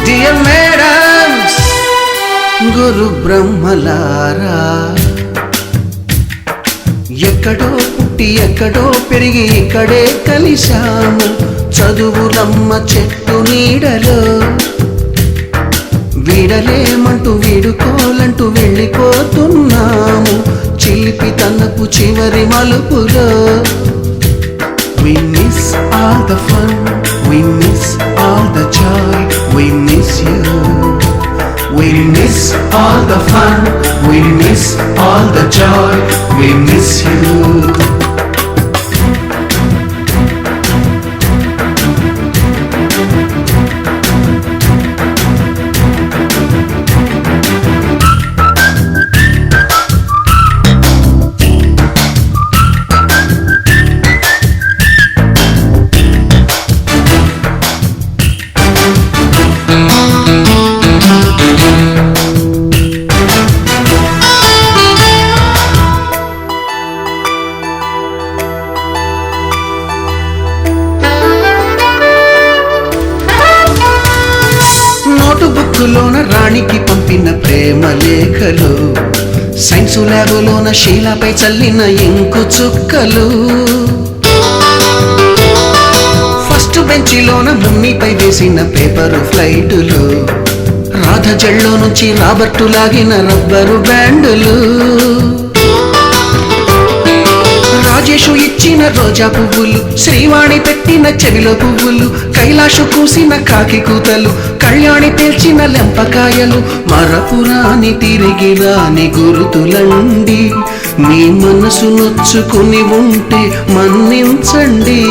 Dear madams, గురు బ్రహ్మలారా, ఎక్కడో పుట్టి ఎక్కడో పెరిగి ఇక్కడే కలిశాము చదువులమ్మ చెట్టు నీడలో. వీడలేమంటూ వీడుకోలంటూ వెళ్ళిపోతున్నాము చిలిపి తనపు చివరి మలుపులో. We miss all the fun, we miss all the joy, we miss you. We miss all the fun, we miss all the joy, we miss you. నోటుబుక్కులోన రాణికి పంపిన ప్రేమ లేఖలు, సైన్సు ల్యాబులోన శీలాపై చల్లిన ఇంకు చుక్కలు, ఫస్ట్ బెంచిలోన మున్నిపై వేసిన పేపరు ఫ్లైటులు, రాధ జల్లో నుంచి రాబర్టు లాగిన rubber బ్యాండులు, Rajesh ఇచ్చిన రోజా పువ్వులు, శ్రీవాణి పెట్టిన చెవిలో పువ్వులు, కైలాషు కూసిన కాకి కూతలు, కళ్యాణి పేల్చిన లెంపకాయలు, మరపురాని తిరిగి రాని గురుతులండి. మీ మనసు నొచ్చుకుని ఉంటే మన్నించండి.